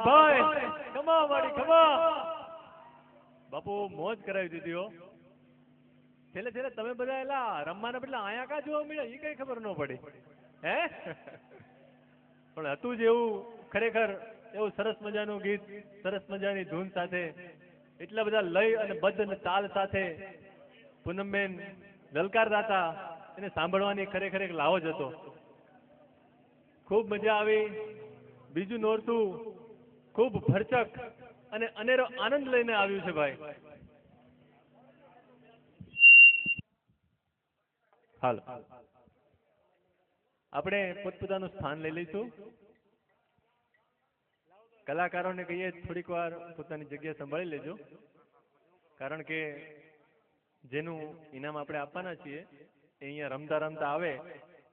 ભાઈ ભાઈ ખમા મારી ખમા બાપુ મોજ કરાવી દીધી હો. છેલ્લે છેલ્લે તમે બધા એલા રમવાના બદલે આયા કા જોવા મળ્યા એ કઈ ખબર ન પડી હે. પણ હતું જ એવું ખરેખર એવું સરસ મજાનું ગીત સરસ મજાની ધૂન સાથે એટલા બધા લય અને બદ્ધ અને તાલ સાથે પૂનમબેન લલકારતા હતા. એને સાંભળવાની ખરેખર એક લાવો જ હતો. ખૂબ મજા આવી. બીજું નોરતું ખૂબ ભરચક અને અનેરો આનંદ લઈને આવ્યું છે ભાઈ. હાલ આપણે પોતપોતાનું સ્થાન લઈ લઈશું. કલાકારોને કહીએ થોડીક વાર પોતાની જગ્યા સંભાળી લેજો, કારણ કે જેનું ઇનામ આપણે આપવાના છીએ એ અહીંયા રમતા રમતા આવે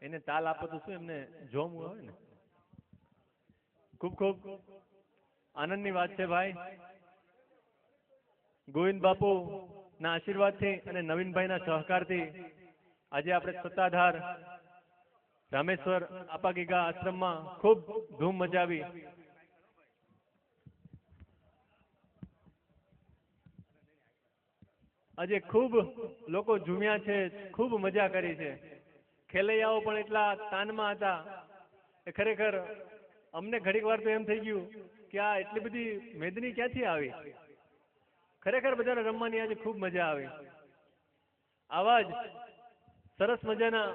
એને તાલ આપો તો શું એમને જોમવું આવે ને. ખૂબ ખૂબ આનંદની વાત છે ભાઈ. ગોવિંદ બાપુ ના આશીર્વાદથી અને નવીનભાઈના સહકારથી આજે આપણે સત્તાધાર રામેશ્વર આપાગીગા આશ્રમમાં ખૂબ ધૂમ મચાવી. આજે ખૂબ લોકો ઝૂમ્યા છે, ખૂબ મજા કરી છે. ખેલૈયાઓ પણ એટલા તાનમાં હતા એ ખરેખર અમને ઘડીક વાર તો એમ થઈ ગયું કે આ એટલી બધી મેદની ક્યાંથી આવી. ખરેખર બધાને રમવાની આજે ખૂબ મજા આવી. આવા જ સરસ મજાના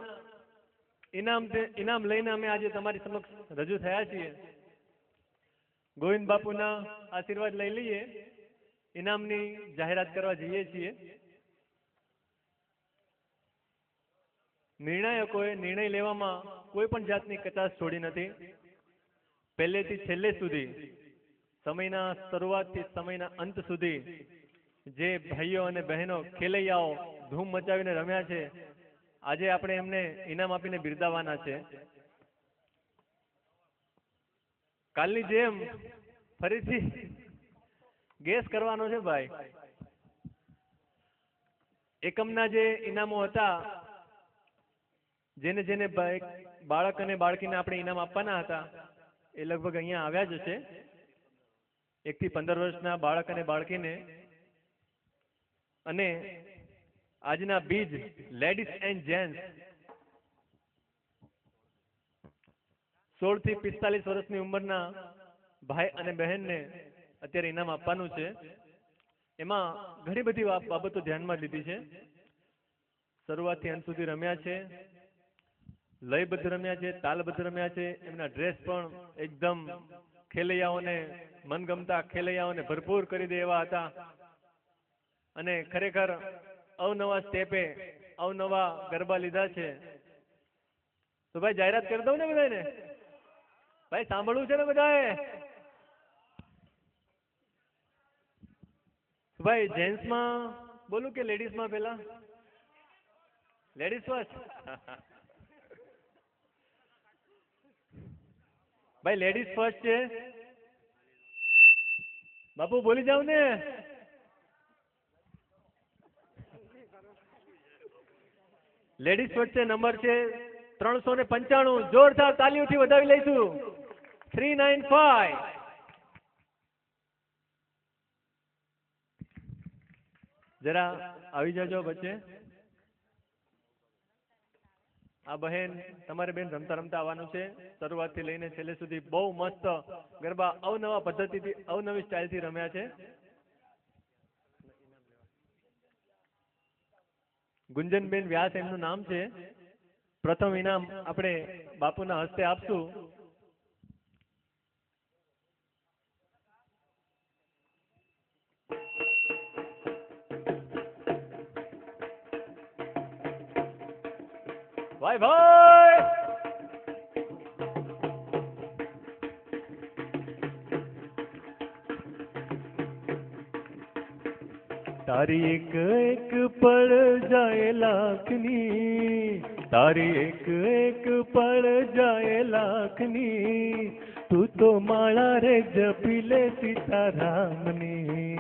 ઇનામ લઈને અમે આજે તમારી સમક્ષ રજૂ થયા છીએ. ગોવિંદ બાપુના આશીર્વાદ લઈ લઈએ, ઇનામની જાહેરાત કરવા જઈએ છીએ. નિર્ણાયકોએ નિર્ણય લેવામાં કોઈ પણ જાતની કચાશ છોડી નથી. પહેલેથી છેલ્લે સુધી, સમયના શરૂઆતથી સમયના અંત સુધી જે ભાઈઓ અને બહેનો ખેલૈયાઓ ધૂમ મચાવીને રમ્યા છે, આજે આપણે એમને ઇનામ આપીને બિરદાવવાના છે. કાલની જેમ ફરીથી ગેસ કરવાનો છે ભાઈ. એકમના જે ઇનામો હતા, જેને જેને બાળક અને બાળકીને આપણે ઇનામ આપવાના હતા એ લગભગ અહીંયા આવ્યા જ હશે. 1 થી 15 વર્ષના બાળક અને બાળકીને અને આજના બીજ લેડીઝ એન્ડ જેન્ટ્સ 16 થી 45 વર્ષની ઉંમરના ભાઈ અને બહેનને અત્યારે ઇનામ આપવાનું છે. એમાં ઘણી બધી બાબતો ધ્યાનમાં લીધી છે. શરૂઆતથી અંત સુધી રમ્યા છે, લયબદ્ધ રમ્યા છે, તાલબદ્ધ રમ્યા છે. એમના ડ્રેસ પણ એકદમ ખેલૈયાઓને મનગમતા ખેલૈયાઓને ભરપૂર કરી દે એવા હતા. અને ખરેખર અવનવા સ્ટેપે અવનવા ગરબા લીધા છે. તો ભાઈ જાહેરાત કરી દઉં ને બધાને? ભાઈ સાંભળવું છે ને બધાએ? ભાઈ જેન્ટ્સમાં બોલું કે લેડીઝમાં? પેલા લેડીઝ ફર્સ્ટ. ભાઈ લેડીઝ ફર્સ્ટ છે. બાપુ બોલી જાવ ને. લેડીઝ ફર્સ્ટ છે, નંબર છે 395. જોરદાર તાલીઓથી વધાવી લઈશું. 395. જરા આવી જાજો બચ્ચે. આ બહેન, તમારે બેન રમતા રમતા આવવાનું છે. શરૂઆતથી લઈને છેલ્લે સુધી બહુ મસ્ત ગરબા અવનવા પદ્ધતિથી અવનવી સ્ટાઇલથી રમ્યા છે. ગુંજનબેન વ્યાસ એમનું નામ છે. પ્રથમ ઇનામ આપણે બાપુના હસ્તે આપશું. ભાઈ ભાઈ તારી એક એક પળ જાય લાખની, તારી એક એક પળ જાય લાખની, તું તો માળા રે જપી લે સીતારામની,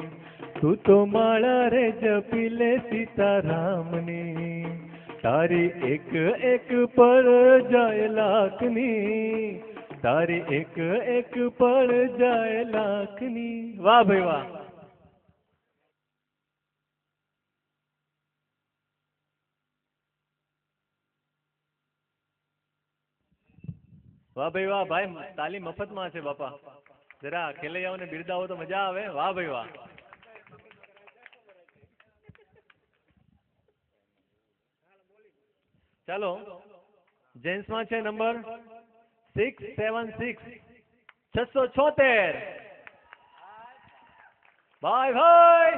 તું તો માળા રે જપી લે સીતારામની. તારી એક એક પળ જાય લાખની, તારી એક એક પળ જાય લાખની. વાહ ભાઈ વાહ. વાહ ભાઈ વાહ. ભાઈ તાલી મફતમાં છે બાપા. જરા ખેલૈયાઓને બિરદાવો તો મજા આવે. વાહ ભાઈ વાહ. ચાલો જેન્ટ્સમાં છે નંબર 676 676. ભાઈ ભાઈ.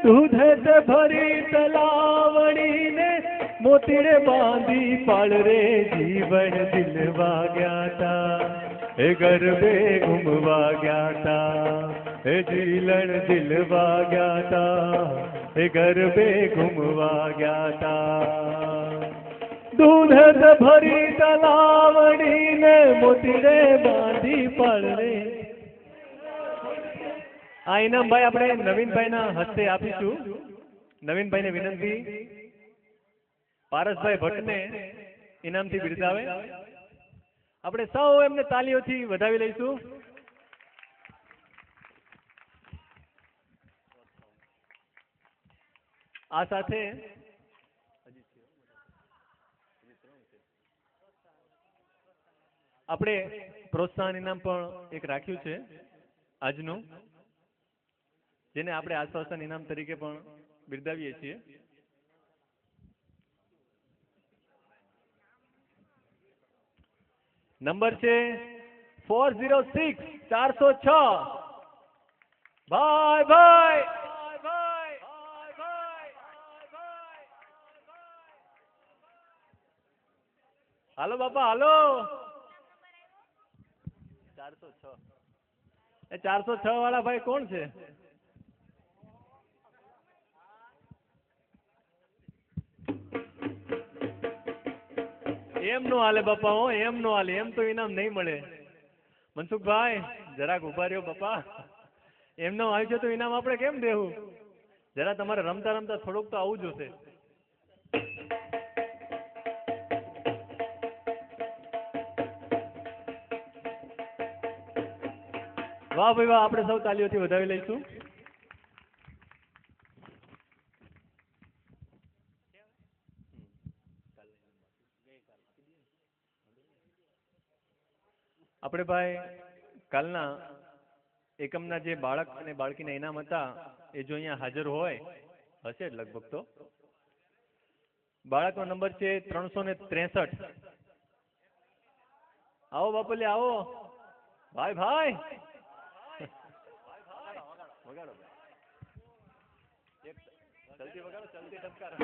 દૂધ से भरी तलावड़ी ने मोतीड़े बांधी पाल रे जीवन दिलवा गया था ए गरबे घूमवा ગયા था ए જીલણ દિલવા ગયા था એ ગરબે ઘૂમવા ગયા था. दूध से भरी तलावड़ी ने मोतीड़े बांधी पाल रे. આ ઇનામ ભાઈ આપણે નવીનભાઈના હસ્તે આપીશું. નવીનભાઈને વિનંતી પારસભાઈ ભટ્ટને ઇનામથી બિરદાવે. આપણે સૌ એમને તાલીઓથી વધાવી લઈશું. આ સાથે આપણે પ્રોત્સાહન ઇનામ પણ એક રાખ્યું છે આજનું, જેને આપણે આશ્વાસન ઇનામ તરીકે પણ બિરદાવીએ છીએ. નંબર છે 406 406. ભાઈ ભાઈ. હાલો બાપા હાલો. 406. એ 406 વાળા ભાઈ કોણ છે? એમ નો હાલે બાપા. હો એમ નો હાલે. એમ તો ઇનામ નહીં મળે. મનસુખભાઈ જરાક ઉભા રહ્યો બાપા. એમનો આવ્યું છે તો ઇનામ આપણે કેમ દેવું? જરા તમારે રમતા રમતા થોડુંક તો આવું જોશે. વાહ ભાઈ વાહ. આપણે સૌ તાલીઓથી વધાવી લઈશું. આપણે ભાઈ કાલના એકમના જે બાળક અને બાળકીના ઇનામ હતા એ જો અહીંયા હાજર હોય હશે લગભગ, તો બાળકનો નંબર છે 363. આવો બાપલી આવો. ભાઈ ભાઈ વગાડો. જલ્દી વગાડો. જલ્દી ટપકારો.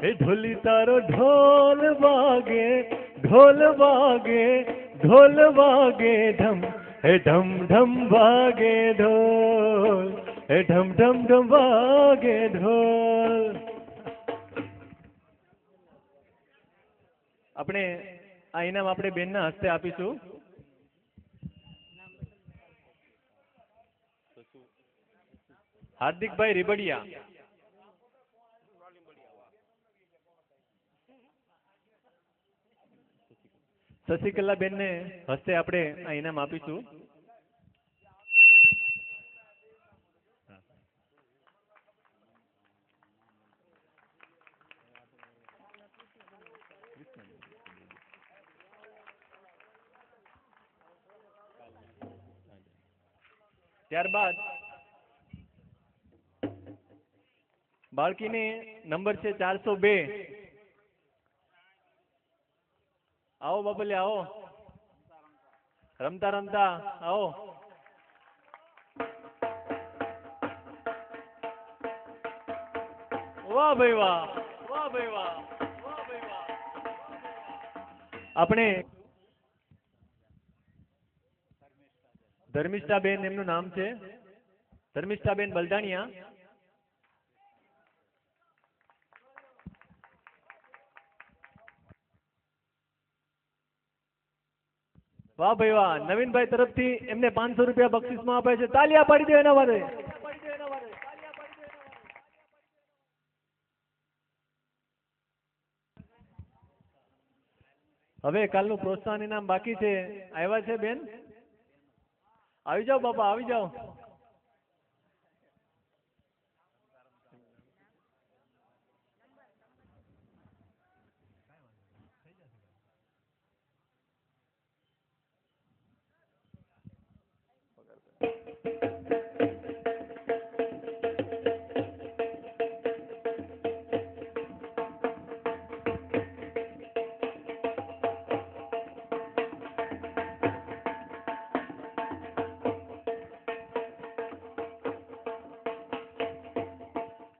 हे ढोली तारो ढोल वागे ढोल वागे ढोल वागे ढम हे ढम ढम वागे ढोल हे ढम ढम ढम वागे ढोल. આપણે આ ઇનામ આપણે બેનના હસ્તે આપીશું. હાર્દિકભાઈ રીબડિયા. શશિકલા બેનને હસ્તે આપણે આ ઇનામ આપીશું. ત્યારબાદ બાળકીને નંબર છે 402. આવો બાપલી આવો. રમતા રમતા આવો. વાહ ભાઈ વાહ. વાહ ભાઈ વાહ. વાહ ભાઈ વાહ. આપણે ધર્મિષ્ઠાબેન એમનું નામ છે. ધર્મિષ્ઠાબેન બલદાણિયા. વાહ ભાઈ વાહ, નવીનભાઈ તરફથી એમને 500 રૂપિયા બક્ષિસમાં આપે છે. તાલિયા પાડી દો એના માટે. હવે કાલનું પ્રોત્સાહન ઇનામ બાકી છે. આવ્યા છે બેન? આવી જાઓ બાપા, આવી જાઓ.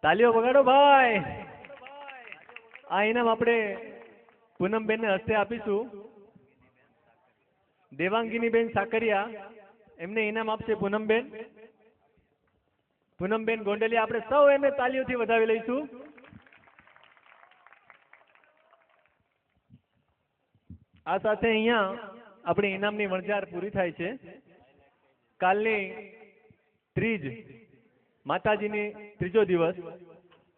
તાલીઓ બગાડો ભાઈ. આ ઇનામ આપણે પૂનમબેન ને હસ્તે આપીશું. દેવાંગીનીબેન સાકરિયા એમને ઇનામ આપશે પૂનમબેન. પૂનમબેન ગોંડલિયા, આપણે સૌ એમને તાલીઓથી વધાવી લઈશું. આ સાથે અહીંયા આપણી ઇનામની વણઝાર પૂરી થાય છે. કાલની ત્રીજ, માતાજીની ત્રીજો દિવસ.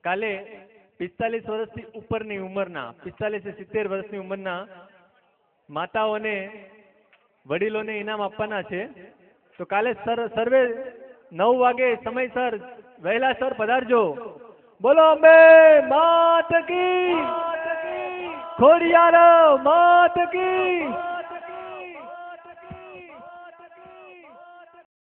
કાલે 45 વર્ષથી ઉપરની ઉંમરના, 45 થી 70 વર્ષની ઉંમરના માતાઓને, વડીલોને ઇનામ આપવાના છે. તો કાલે સર્વે 9 વાગે સમયસર વહેલાસર પધારજો. બોલો અંબે માત કી, ખોડિયાર માત કી.